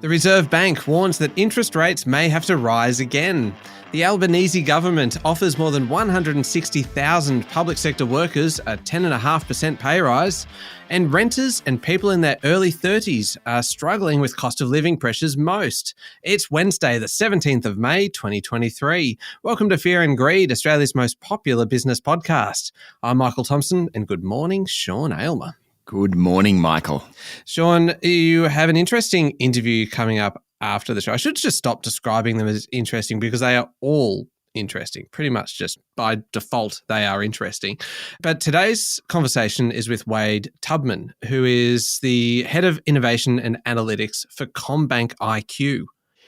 The Reserve Bank warns that interest rates may have to rise again. The Albanese government offers more than 160,000 public sector workers a 10.5% pay rise. And renters and people in their early 30s are struggling with cost of living pressures most. It's Wednesday, the 17th of May, 2023. Welcome to Fear and Greed, Australia's most popular business podcast. I'm Michael Thompson, and good morning, Sean Aylmer. Good morning, Michael. Sean, you have an interesting interview coming up after the show. I should just stop describing them as interesting because they are all interesting. Pretty much just by default, they are interesting. But today's conversation is with Wade Tubman, who is the Head of Innovation and Analytics for CommBank IQ.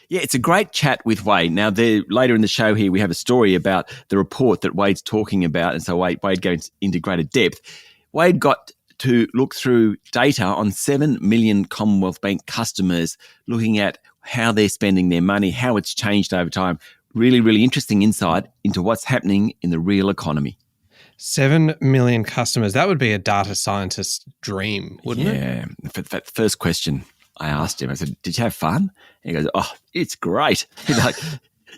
Yeah, it's a great chat with Wade. Now, later in the show here, we have a story about the report that Wade's talking about. And so Wade goes into greater depth. Wade got to look through data on 7 million Commonwealth Bank customers, looking at how they're spending their money, how it's changed over time. Really, really interesting insight into what's happening in the real economy. 7 million customers. That would be a data scientist's dream, wouldn't it? Yeah. For that first question I asked him, I said, "Did you have fun?" And he goes, "Oh, it's great." He's like,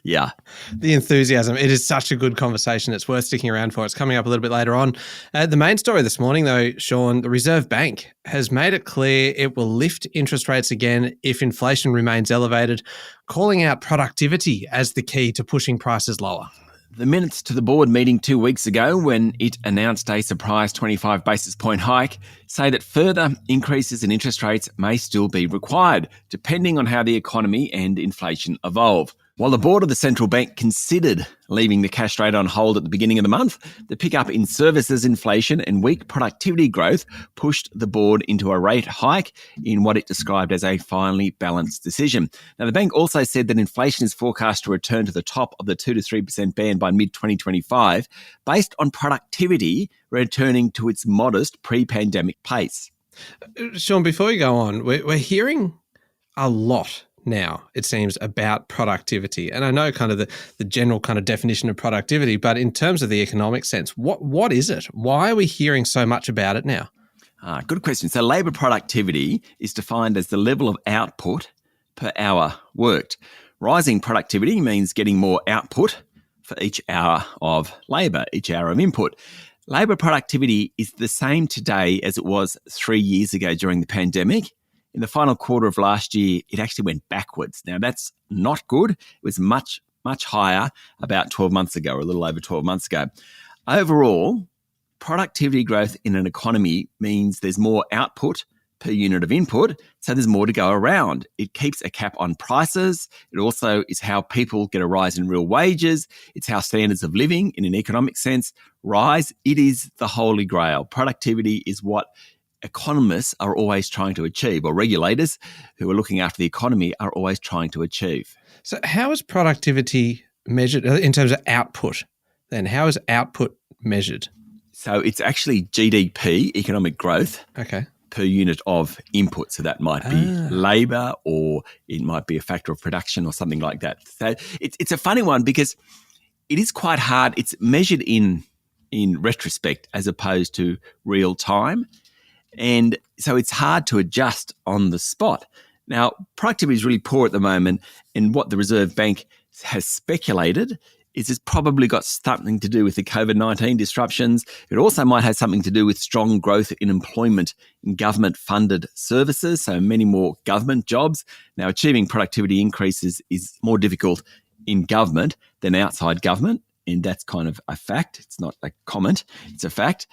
yeah. The enthusiasm. It is such a good conversation. It's worth sticking around for. It's coming up a little bit later on. The main story this morning, though, Sean, the Reserve Bank has made it clear it will lift interest rates again if inflation remains elevated, calling out productivity as the key to pushing prices lower. The minutes to the board meeting 2 weeks ago, when it announced a surprise 25 basis point hike, say that further increases in interest rates may still be required, depending on how the economy and inflation evolve. While the board of the central bank considered leaving the cash rate on hold at the beginning of the month, the pickup in services inflation and weak productivity growth pushed the board into a rate hike in what it described as a finely balanced decision. Now, the bank also said that inflation is forecast to return to the top of the 2 to 3% band by mid-2025, based on productivity returning to its modest pre-pandemic pace. Sean, before you go on, we're hearing a lot now, it seems, about productivity. And I know kind of the general kind of definition of productivity, but in terms of the economic sense, what is it? Why are we hearing so much about it now? Good question. So labour productivity is defined as the level of output per hour worked. Rising productivity means getting more output for each hour of labour, each hour of input. Labour productivity is the same today as it was 3 years ago during the pandemic. In the final quarter of last year, it actually went backwards. Now, that's not good. It was much, much higher about 12 months ago, or a little over 12 months ago. Overall, productivity growth in an economy means there's more output per unit of input, so there's more to go around. It keeps a cap on prices. It also is how people get a rise in real wages. It's how standards of living, in an economic sense, rise. It is the holy grail. Productivity is what economists are always trying to achieve, or regulators who are looking after the economy are always trying to achieve. So how is productivity measured in terms of output then? How is output measured? So it's actually GDP, economic growth, per unit of input. So that might be labour, or it might be a factor of production or something like that. So it's a funny one because it is quite hard. It's measured in retrospect as opposed to real time. And so it's hard to adjust on the spot. Now, productivity is really poor at the moment, and what the Reserve Bank has speculated is it's probably got something to do with the COVID-19 disruptions. It also might have something to do with strong growth in employment in government-funded services, so many more government jobs. Now, achieving productivity increases is more difficult in government than outside government, and that's kind of a fact. It's not a comment, it's a fact.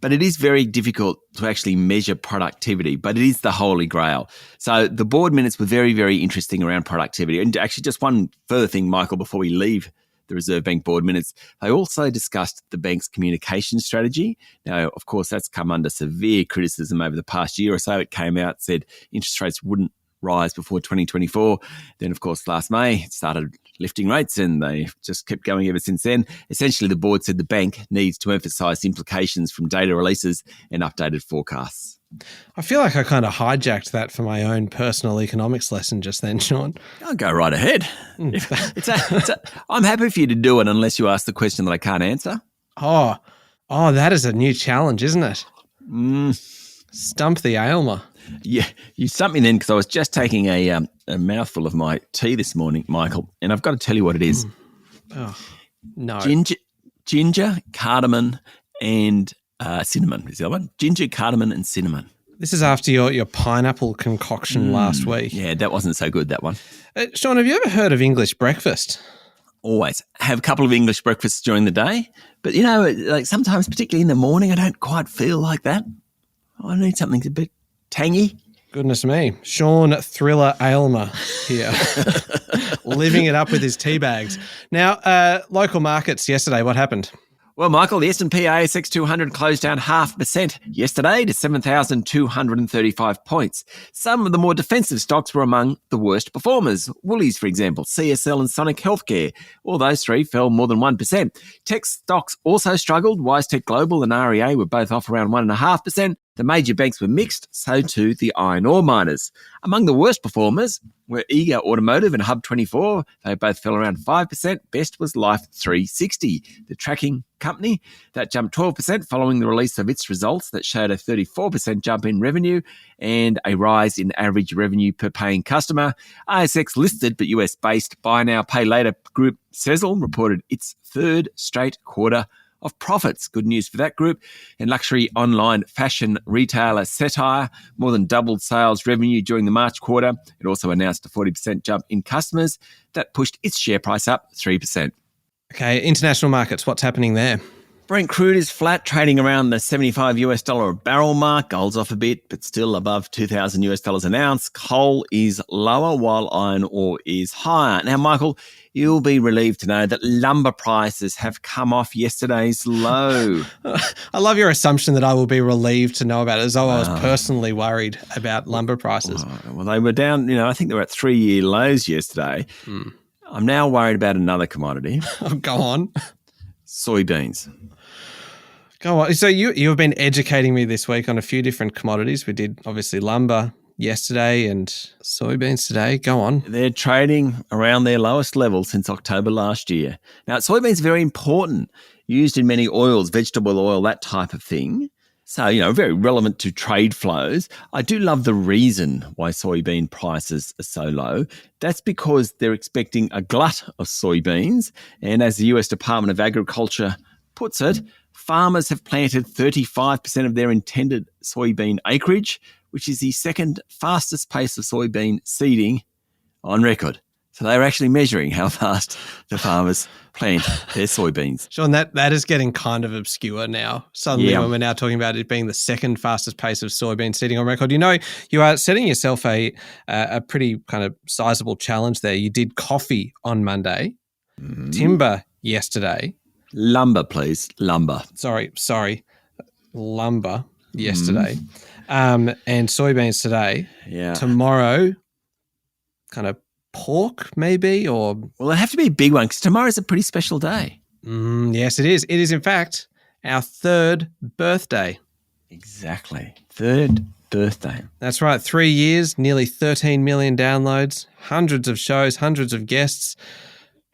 But it is very difficult to actually measure productivity, but it is the holy grail. So the board minutes were very, very interesting around productivity. And actually, just one further thing, Michael, before we leave the Reserve Bank board minutes, they also discussed the bank's communication strategy. Now, of course, that's come under severe criticism over the past year or so. It came out, said interest rates wouldn't rise before 2024. Then, of course, last May, it started lifting rates, and they just kept going ever since then. Essentially, the board said the bank needs to emphasise implications from data releases and updated forecasts. I feel like I kind of hijacked that for my own personal economics lesson just then, Sean. I'll go right ahead. I'm happy for you to do it unless you ask the question that I can't answer. Oh, that is a new challenge, isn't it? Stump the Aylmer. Yeah, you stumped me then because I was just taking a mouthful of my tea this morning, Michael, and I've got to tell you what it is. Oh, no. Ginger, cardamom, and cinnamon is the other one. Ginger, cardamom, and cinnamon. This is after your pineapple concoction last week. Yeah, that wasn't so good, that one. Sean, have you ever heard of English breakfast? Always. Have a couple of English breakfasts during the day. But, like sometimes, particularly in the morning, I don't quite feel like that. I need something a bit tangy. Goodness me. Sean Thriller Aylmer here. Living it up with his tea bags. Now, local markets yesterday, what happened? Well, Michael, the S&P ASX 200 closed down 0.5% yesterday to 7,235 points. Some of the more defensive stocks were among the worst performers. Woolies, for example, CSL and Sonic Healthcare. All those three fell more than 1%. Tech stocks also struggled. WiseTech Global and REA were both off around 1.5%. The major banks were mixed, so too the iron ore miners. Among the worst performers were Eager Automotive and Hub24. They both fell around 5%. Best was Life 360, the tracking company. That jumped 12% following the release of its results that showed a 34% jump in revenue and a rise in average revenue per paying customer. ASX listed but US-based buy now, pay later group Sezzle reported its third straight quarter of profits. Good news for that group. And luxury online fashion retailer Satire more than doubled sales revenue during the March quarter. It also announced a 40% jump in customers that pushed its share price up 3%. Okay, international markets, what's happening there? Brent crude is flat, trading around the $75 a barrel mark. Gold's off a bit, but still above $2,000 an ounce. Coal is lower, while iron ore is higher. Now, Michael, you'll be relieved to know that lumber prices have come off yesterday's low. I love your assumption that I will be relieved to know about it, as though I was personally worried about lumber prices. Well, they were down, I think they were at 3-year lows yesterday. I'm now worried about another commodity. Go on. Soybeans. Go on. So you've been educating me this week on a few different commodities. We did obviously lumber yesterday and soybeans today. Go on. They're trading around their lowest level since October last year. Now, soybeans are very important, used in many oils, vegetable oil, that type of thing. So, very relevant to trade flows. I do love the reason why soybean prices are so low. That's because they're expecting a glut of soybeans. And as the US Department of Agriculture puts it, farmers have planted 35% of their intended soybean acreage, which is the second fastest pace of soybean seeding on record. So they're actually measuring how fast the farmers plant their soybeans. Sean, that is getting kind of obscure now. Suddenly, when we're now talking about it being the second fastest pace of soybean seeding on record, you are setting yourself a pretty kind of sizable challenge there. You did coffee on Monday, timber yesterday. Lumber, please. Lumber. Sorry. Lumber yesterday. And soybeans today. Yeah. Tomorrow, kind of pork maybe, or... Well, it have to be a big one because tomorrow's a pretty special day. Yes, it is. It is, in fact, our third birthday. Exactly. Third birthday. That's right. 3 years, nearly 13 million downloads, hundreds of shows, hundreds of guests,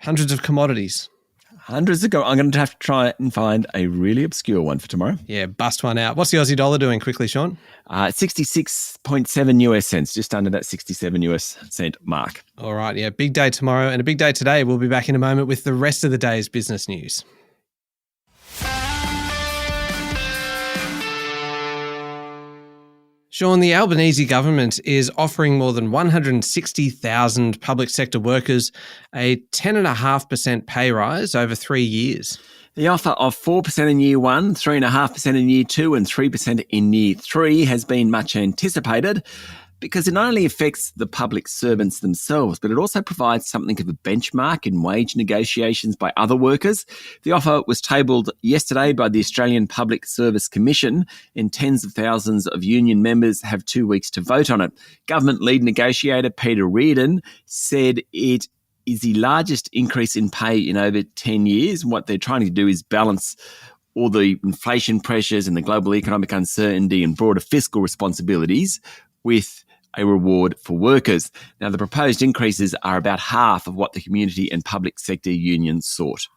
hundreds of commodities. Hundreds ago. I'm going to have to try and find a really obscure one for tomorrow. Yeah, bust one out. What's the Aussie dollar doing quickly, Sean? 66.7 US cents, just under that 67 US cent mark. All right, yeah, big day tomorrow and a big day today. We'll be back in a moment with the rest of the day's business news. Sean, the Albanese government is offering more than 160,000 public sector workers a 10.5% pay rise over 3 years. The offer of 4% in year one, 3.5% in year two, and 3% in year three has been much anticipated because it not only affects the public servants themselves, but it also provides something of a benchmark in wage negotiations by other workers. The offer was tabled yesterday by the Australian Public Service Commission, and tens of thousands of union members have 2 weeks to vote on it. Government lead negotiator Peter Reardon said it is the largest increase in pay in over 10 years. What they're trying to do is balance all the inflation pressures and the global economic uncertainty and broader fiscal responsibilities with a reward for workers. Now, the proposed increases are about half of what the community and public sector unions sought.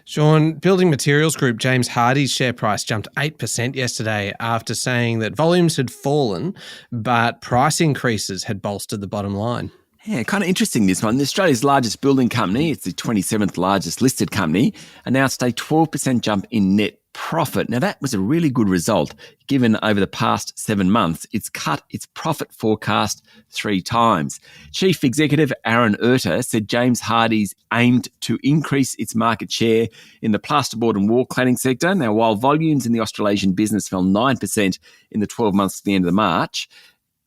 Sean, building materials group James Hardie's share price jumped 8% yesterday after saying that volumes had fallen, but price increases had bolstered the bottom line. Yeah, kind of interesting this one. Australia's largest building company, it's the 27th largest listed company, announced a 12% jump in net profit. Now, that was a really good result, given over the past 7 months, it's cut its profit forecast 3 times. Chief Executive Aaron Erter said James Hardie's aimed to increase its market share in the plasterboard and wall cladding sector. Now, while volumes in the Australasian business fell 9% in the 12 months to the end of March,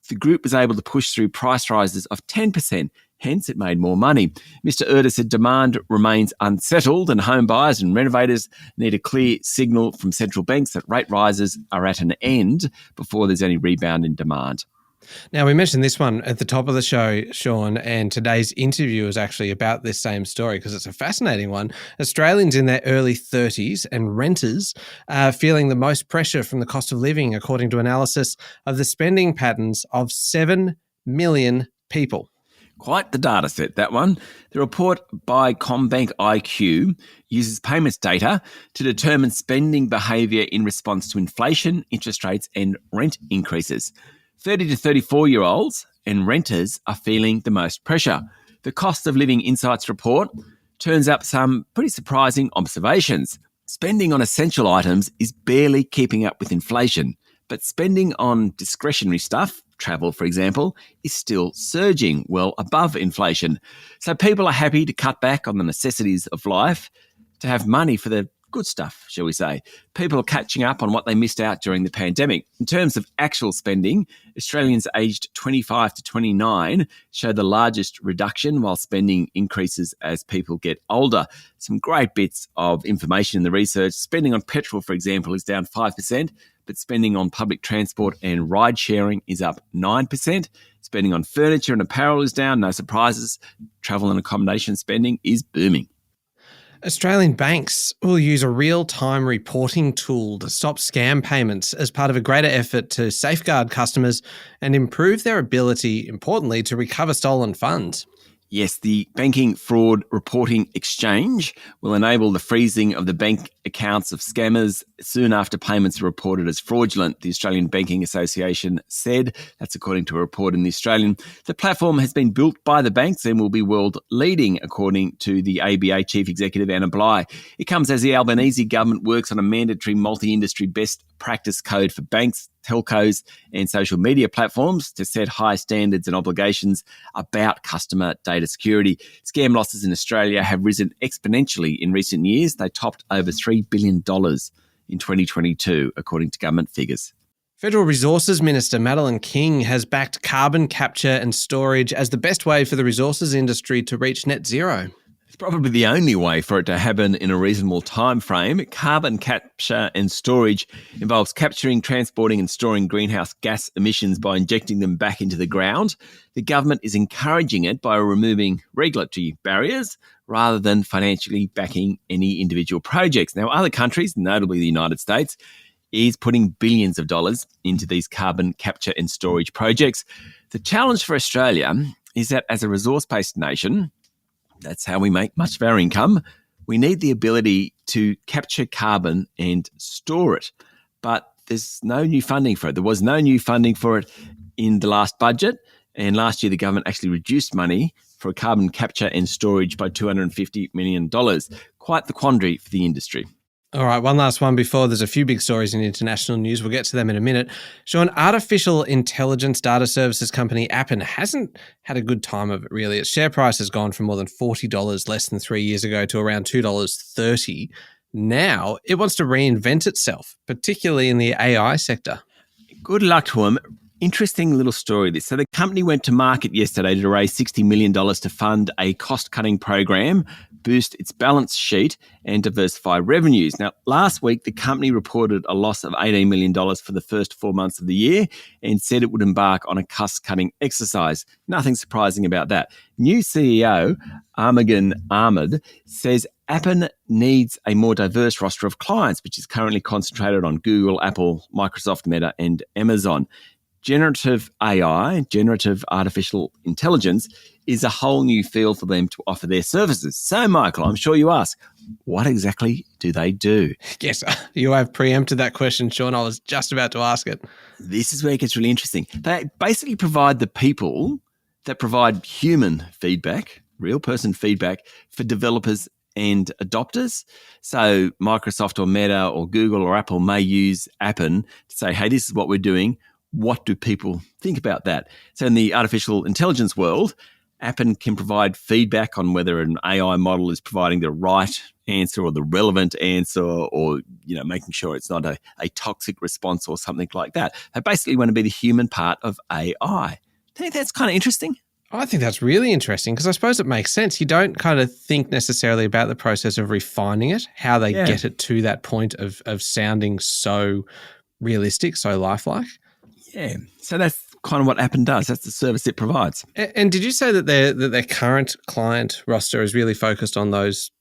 the group was able to push through price rises of 10%. Hence, it made more money. Mr. Erter said demand remains unsettled and home buyers and renovators need a clear signal from central banks that rate rises are at an end before there's any rebound in demand. Now, we mentioned this one at the top of the show, Sean, and today's interview is actually about this same story because it's a fascinating one. Australians in their early 30s and renters are feeling the most pressure from the cost of living, according to analysis of the spending patterns of 7 million people. Quite the data set, that one. The report by CommBank IQ uses payments data to determine spending behaviour in response to inflation, interest rates and rent increases. 30 to 34-year-olds and renters are feeling the most pressure. The Cost of Living Insights report turns up some pretty surprising observations. Spending on essential items is barely keeping up with inflation, but spending on discretionary stuff, travel for example, is still surging well above inflation. So people are happy to cut back on the necessities of life to have money for the good stuff, shall we say. People are catching up on what they missed out during the pandemic. In terms of actual spending, Australians aged 25 to 29 show the largest reduction while spending increases as people get older. Some great bits of information in the research. Spending on petrol, for example, is down 5%, but spending on public transport and ride sharing is up 9%. Spending on furniture and apparel is down, no surprises. Travel and accommodation spending is booming. Australian banks will use a real-time reporting tool to stop scam payments as part of a greater effort to safeguard customers and improve their ability, importantly, to recover stolen funds. Yes, the Banking Fraud Reporting Exchange will enable the freezing of the bank accounts of scammers soon after payments are reported as fraudulent, the Australian Banking Association said. That's according to a report in The Australian. The platform has been built by the banks and will be world leading, according to the ABA Chief Executive Anna Bligh. It comes as the Albanese government works on a mandatory multi-industry best practice code for banks, telcos and social media platforms to set high standards and obligations about customer data security. Scam losses in Australia have risen exponentially in recent years. They topped over $3 billion in 2022, according to government figures. Federal Resources Minister Madeleine King has backed carbon capture and storage as the best way for the resources industry to reach net zero. It's probably the only way for it to happen in a reasonable time frame. Carbon capture and storage involves capturing, transporting and storing greenhouse gas emissions by injecting them back into the ground. The government is encouraging it by removing regulatory barriers rather than financially backing any individual projects. Now, other countries, notably the United States, is putting billions of dollars into these carbon capture and storage projects. The challenge for Australia is that as a resource-based nation, that's how we make much of our income. We need the ability to capture carbon and store it. But there's no new funding for it. There was no new funding for it in the last budget. And last year, the government actually reduced money for carbon capture and storage by $250 million. Quite the quandary for the industry. All right, one last one before there's a few big stories in international news. We'll get to them in a minute. Sean, artificial intelligence data services company Appen hasn't had a good time of it, really. Its share price has gone from more than $40 less than 3 years ago to around $2.30. Now it wants to reinvent itself, particularly in the AI sector. Good luck to them. Interesting little story this. So the company went to market yesterday to raise $60 million to fund a cost-cutting program, boost its balance sheet and diversify revenues. Now, last week, the company reported a loss of $18 million for the first 4 months of the year and said it would embark on a cost-cutting exercise. Nothing surprising about that. New CEO, Armagan Ahmed, says Appen needs a more diverse roster of clients, which is currently concentrated on Google, Apple, Microsoft, Meta and Amazon. generative AI, generative artificial intelligence, is a whole new field for them to offer their services. So, Michael, I'm sure you ask, what exactly do they do? Yes, you have preempted that question, Sean. I was just about to ask it. This is where it gets really interesting. They basically provide the people that provide human feedback, real person feedback for developers and adopters. So Microsoft or Meta or Google or Apple may use Appen to say, hey, this is what we're doing. What do people think about that? So in the artificial intelligence world, Appen can provide feedback on whether an AI model is providing the right answer or the relevant answer, or making sure it's not a toxic response or something like that. They basically want to be the human part of AI. I think that's kind of interesting. I think that's really interesting because I suppose it makes sense. You don't kind of think necessarily about the process of refining it, how they get it to that point of sounding so realistic, so lifelike. Yeah, so that's kind of what Appen does. That's the service it provides. And did you say that their current client roster is really focused on those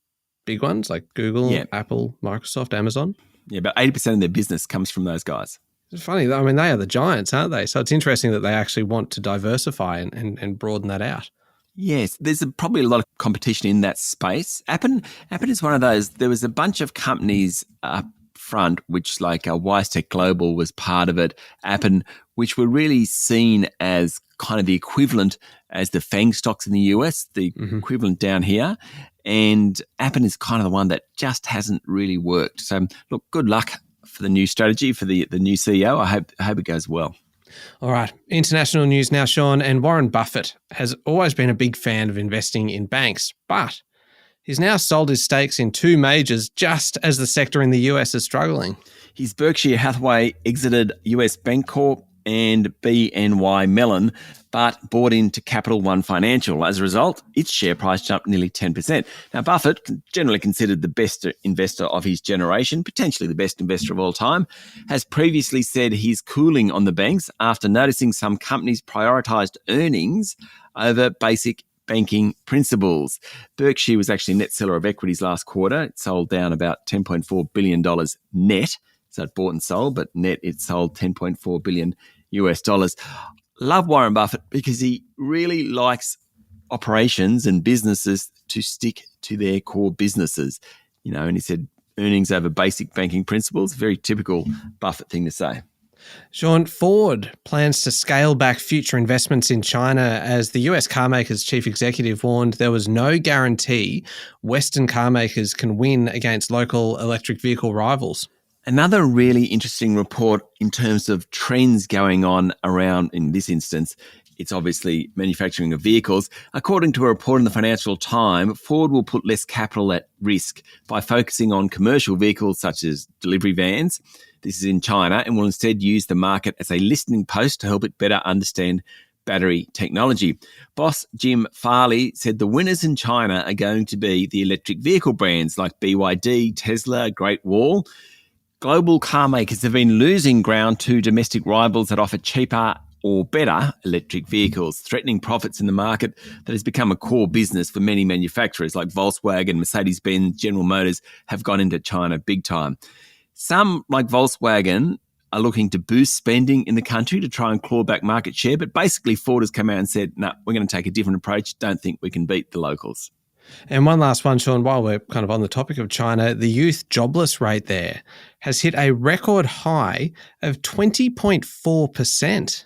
big ones like Google, Apple, Microsoft, Amazon? Yeah, about 80% of their business comes from those guys. It's funny. I mean, they are the giants, aren't they? So it's interesting that they actually want to diversify and broaden that out. Yes, there's probably a lot of competition in that space. Appen is one of those. There was a bunch of companies up front, which like WiseTech Global was part of it, Appen, which were really seen as kind of the equivalent as the FANG stocks in the US, the equivalent down here. And Appen is kind of the one that just hasn't really worked. So look, good luck for the new strategy, for the new CEO. I hope it goes well. All right. International news now, Sean. And Warren Buffett has always been a big fan of investing in banks, but he's now sold his stakes in two majors just as the sector in the US is struggling. His Berkshire Hathaway exited US Bancorp and BNY Mellon, but bought into Capital One Financial. As a result, its share price jumped nearly 10%. Now, Buffett, generally considered the best investor of his generation, potentially the best investor of all time, has previously said he's cooling on the banks after noticing some companies prioritised earnings over basic banking principles. Berkshire was actually a net seller of equities last quarter. It sold down about $10.4 billion net. So it bought and sold, but net it sold $10.4 billion US dollars. Love Warren Buffett because he really likes operations and businesses to stick to their core businesses. And he said earnings over basic banking principles, very typical Buffett thing to say. Sean, Ford plans to scale back future investments in China as the US carmaker's chief executive warned there was no guarantee Western carmakers can win against local electric vehicle rivals. Another really interesting report in terms of trends going on around, in this instance, it's obviously manufacturing of vehicles. According to a report in the Financial Times, Ford will put less capital at risk by focusing on commercial vehicles such as delivery vans. This is in China, and will instead use the market as a listening post to help it better understand battery technology. Boss Jim Farley said the winners in China are going to be the electric vehicle brands like BYD, Tesla, Great Wall. Global car makers have been losing ground to domestic rivals that offer cheaper or better electric vehicles, threatening profits in the market that has become a core business for many manufacturers like Volkswagen, Mercedes-Benz, General Motors have gone into China big time. Some, like Volkswagen, are looking to boost spending in the country to try and claw back market share, but basically Ford has come out and said, no, we're going to take a different approach. Don't think we can beat the locals. And one last one, Sean, while we're kind of on the topic of China, the youth jobless rate there has hit a record high of 20.4%.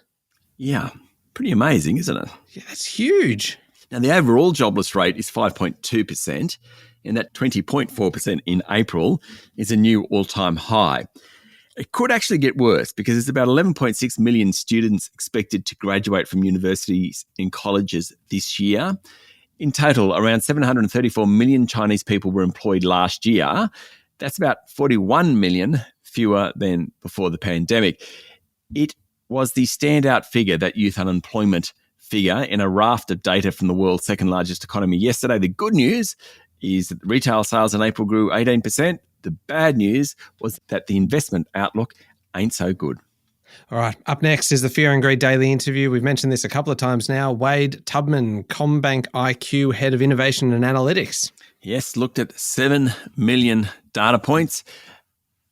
Yeah, pretty amazing, isn't it? Yeah, that's huge. Now, the overall jobless rate is 5.2%, and that 20.4% in April is a new all-time high. It could actually get worse because there's about 11.6 million students expected to graduate from universities and colleges this year. In total, around 734 million Chinese people were employed last year. That's about 41 million fewer than before the pandemic. It was the standout figure, that youth unemployment figure, in a raft of data from the world's second largest economy yesterday. The good news is that retail sales in April grew 18%. The bad news was that the investment outlook ain't so good. All right, up next is the Fear and Greed Daily interview. We've mentioned this a couple of times now. Wade Tubman, CommBank IQ Head of Innovation and Analytics. Yes, looked at 7 million data points.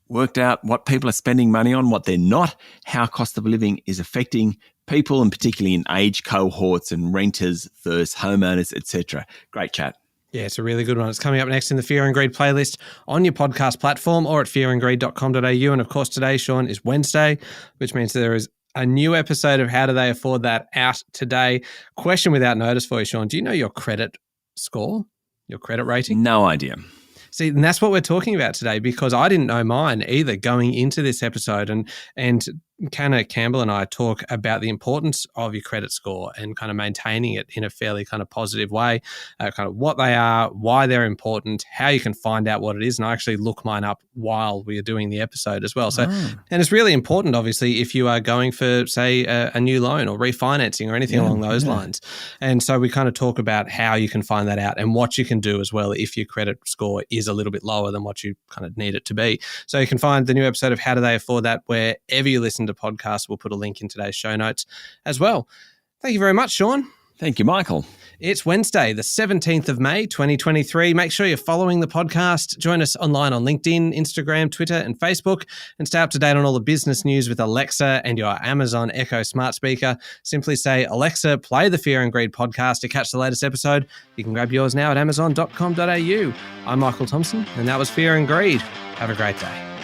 worked out what people are spending money on, what they're not, how cost of living is affecting people, and particularly in age cohorts and renters versus homeowners, etc. Great chat. Yeah, it's a really good one. It's coming up next in the Fear and Greed playlist on your podcast platform or at fearandgreed.com.au. And of course, today, Sean, is Wednesday, which means there is a new episode of How Do They Afford That out today. Question without notice for you, Sean. Do you know your credit score, your credit rating? No idea. See, and that's what we're talking about today, because I didn't know mine either going into this episode. And Canna Campbell and I talk about the importance of your credit score and kind of maintaining it in a fairly kind of positive way, kind of what they are, why they're important, how you can find out what it is. And I actually look mine up while we are doing the episode as well. So, and it's really important, obviously, if you are going for, say, a new loan or refinancing or anything along those lines. And so we kind of talk about how you can find that out and what you can do as well if your credit score is a little bit lower than what you kind of need it to be. So you can find the new episode of How Do They Afford That wherever you listen to podcasts. We'll put a link in today's show notes as well. Thank you very much, Sean. Thank you, Michael. It's Wednesday, the 17th of May, 2023. Make sure you're following the podcast. Join us online on LinkedIn, Instagram, Twitter, and Facebook, and stay up to date on all the business news with Alexa and your Amazon Echo smart speaker. Simply say, Alexa, play the Fear and Greed podcast to catch the latest episode. You can grab yours now at amazon.com.au. I'm Michael Thompson, and that was Fear and Greed. Have a great day.